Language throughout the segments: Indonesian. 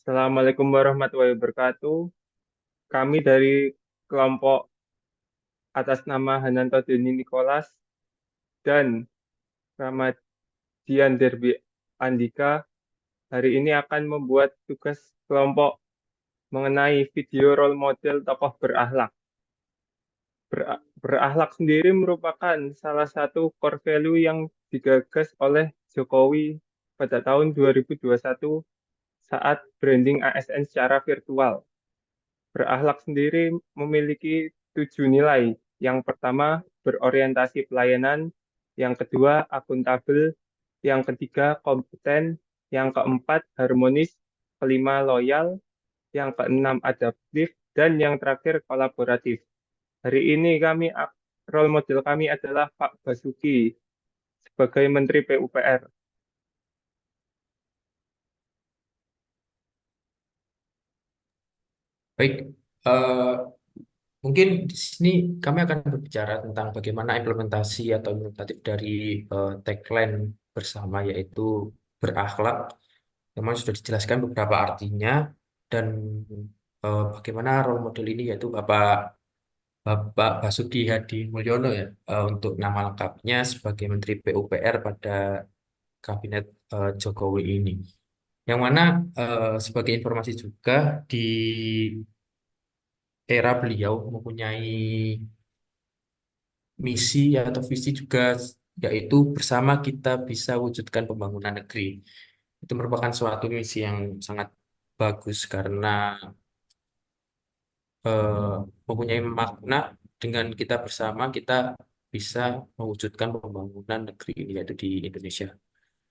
Assalamualaikum warahmatullahi wabarakatuh. Kami dari kelompok atas nama Hananto Deni Nicholas dan Ramadian Derby Andika hari ini akan membuat tugas kelompok mengenai video role model tokoh berakhlak. Berakhlak sendiri merupakan salah satu core value yang digagas oleh Jokowi pada tahun 2021 saat branding ASN secara virtual. Berakhlak sendiri memiliki 7 nilai. Yang pertama, berorientasi pelayanan. Yang kedua, akuntabel. Yang ketiga, kompeten. Yang keempat, harmonis. Kelima, loyal. Yang keenam, adaptif. Dan yang terakhir, kolaboratif. Hari ini role model kami adalah Pak Basuki sebagai Menteri PUPR. Baik, eh, mungkin di sini kami akan berbicara tentang bagaimana implementasi atau implementatif dari tagline bersama, yaitu berakhlak. Memang sudah dijelaskan beberapa artinya dan bagaimana role model ini, yaitu Bapak Basuki Hadi Mulyono, ya, untuk nama lengkapnya sebagai Menteri PUPR pada Kabinet Jokowi ini. Yang mana sebagai informasi juga, di era beliau mempunyai misi atau visi juga, yaitu bersama kita bisa wujudkan pembangunan negeri. Itu merupakan suatu misi yang sangat bagus karena eh, mempunyai makna. Dengan kita bersama, kita bisa mewujudkan pembangunan negeri ini, yaitu di Indonesia.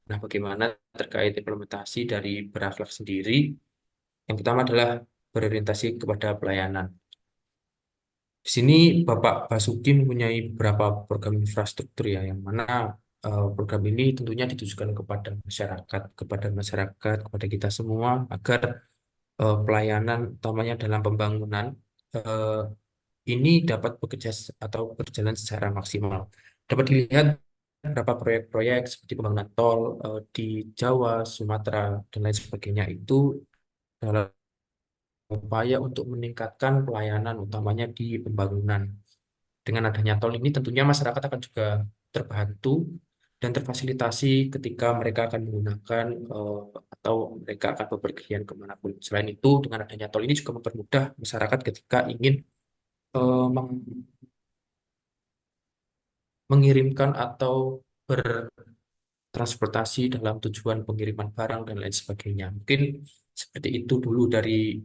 Nah, bagaimana terkait implementasi dari berakhlak sendiri? Yang pertama adalah berorientasi kepada pelayanan. Di sini Bapak Basuki mempunyai beberapa program infrastruktur, ya, yang mana program ini tentunya ditujukan kepada masyarakat, kepada kita semua, agar pelayanan utamanya dalam pembangunan eh, ini dapat atau berjalan secara maksimal. Dapat dilihat beberapa proyek-proyek seperti pembangunan tol di Jawa, Sumatera, dan lain sebagainya itu dalam upaya untuk meningkatkan pelayanan utamanya di pembangunan. Dengan adanya tol ini tentunya masyarakat akan juga terbantu dan terfasilitasi ketika mereka akan menggunakan atau mereka akan bepergian kemanapun. Selain itu, dengan adanya tol ini juga mempermudah masyarakat ketika ingin eh, meng- mengirimkan atau bertransportasi dalam tujuan pengiriman barang dan lain sebagainya. Mungkin seperti itu dulu dari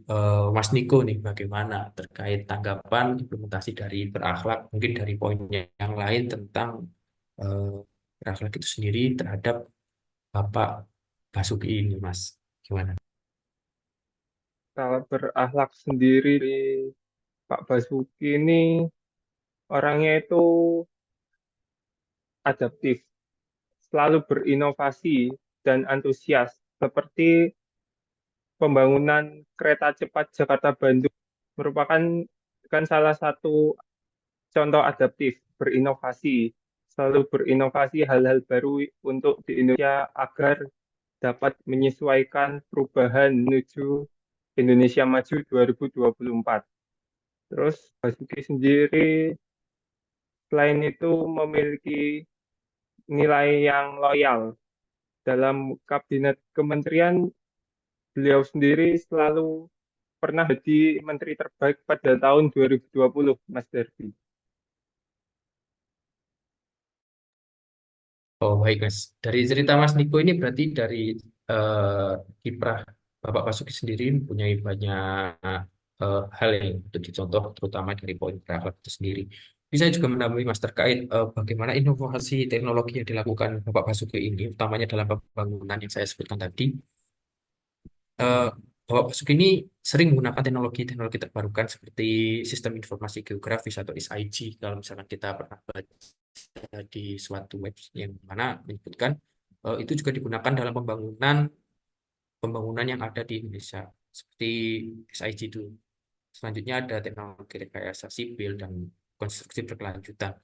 Mas Niko nih, bagaimana terkait tanggapan implementasi dari berakhlak, mungkin dari poinnya yang lain tentang eh, berakhlak itu sendiri terhadap Bapak Basuki ini, Mas. Gimana? Kalau berakhlak sendiri, Pak Basuki ini orangnya itu adaptif, selalu berinovasi dan antusias, seperti pembangunan kereta cepat Jakarta-Bandung merupakan salah satu contoh adaptif, berinovasi, selalu berinovasi hal-hal baru untuk di Indonesia agar dapat menyesuaikan perubahan menuju Indonesia Maju 2024. Terus Basuki sendiri selain itu memiliki nilai yang loyal. Dalam kabinet kementerian, beliau sendiri selalu pernah jadi menteri terbaik pada tahun 2020, Mas Derby. Oh, baik, Mas. Dari cerita Mas Niko ini berarti dari eh, kiprah Bapak Basuki sendiri mempunyai banyak hal yang untuk dicontoh, terutama dari poin berakhlak itu sendiri. Bisa juga menambahi, Mas, terkait bagaimana inovasi teknologi yang dilakukan Bapak Basuki ini, utamanya dalam pembangunan yang saya sebutkan tadi. eh, Bapak Basuki ini sering menggunakan teknologi-teknologi terbarukan seperti sistem informasi geografis atau SIG. Kalau misalkan kita pernah baca di suatu web yang mana menyebutkan itu juga digunakan dalam pembangunan yang ada di Indonesia seperti SIG itu. Selanjutnya ada teknologi rekayasa sipil dan konstruksi berkelanjutan.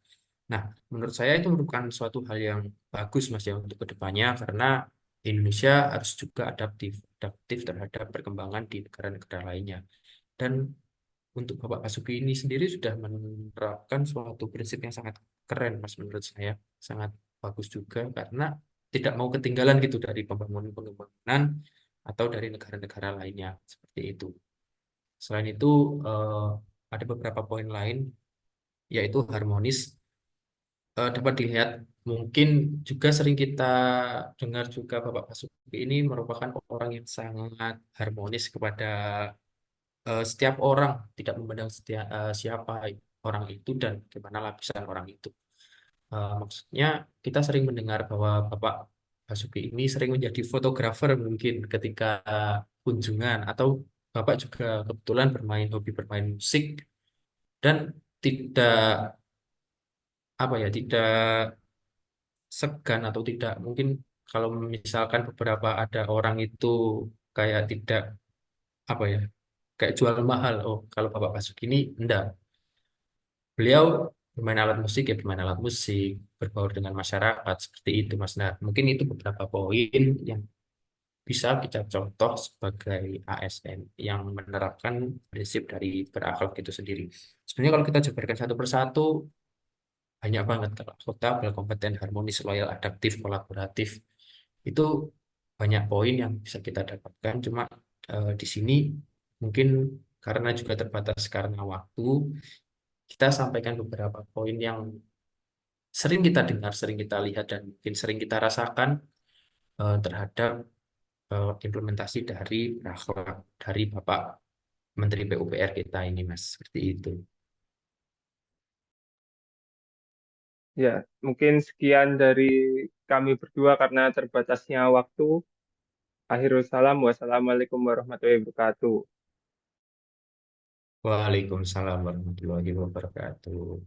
Nah, menurut saya itu merupakan suatu hal yang bagus, Mas, ya, untuk kedepannya, karena Indonesia harus juga adaptif terhadap perkembangan di negara-negara lainnya. Dan untuk Bapak Basuki ini sendiri sudah menerapkan suatu prinsip yang sangat keren, Mas, menurut saya. Sangat bagus juga karena tidak mau ketinggalan gitu dari pembangunan atau dari negara-negara lainnya seperti itu. Selain itu, eh, ada beberapa poin lain, yaitu harmonis. Dapat dilihat, mungkin juga sering kita dengar juga Bapak Basuki ini merupakan orang yang sangat harmonis kepada setiap orang, tidak memandang siapa orang itu dan bagaimana lapisan orang itu. Maksudnya kita sering mendengar bahwa Bapak Basuki ini sering menjadi fotografer mungkin ketika kunjungan atau Bapak juga kebetulan hobi bermain musik dan tidak apa ya, tidak segan atau tidak mungkin kalau misalkan beberapa ada orang itu kayak tidak apa ya, kayak jual mahal. Oh, kalau Bapak Basuki ini enggak. Beliau bermain alat musik ya bermain alat musik, berbaur dengan masyarakat seperti itu, Mas. Nah, mungkin itu beberapa poin yang bisa kita contoh sebagai ASN yang menerapkan prinsip dari berakhlak itu sendiri. Sebenarnya kalau kita jabarkan satu persatu, banyak banget. Kalau akuntabel, kompeten, harmonis, loyal, adaptif, kolaboratif, itu banyak poin yang bisa kita dapatkan. Cuma di sini mungkin karena juga terbatas karena waktu, kita sampaikan beberapa poin yang sering kita dengar, sering kita lihat, dan mungkin sering kita rasakan terhadap implementasi dari berakhlak dari Bapak Menteri PUPR kita ini, Mas. Seperti itu. Ya, mungkin sekian dari kami berdua karena terbatasnya waktu. Akhirul salam, wassalamualaikum warahmatullahi wabarakatuh. Waalaikumsalam warahmatullahi wabarakatuh.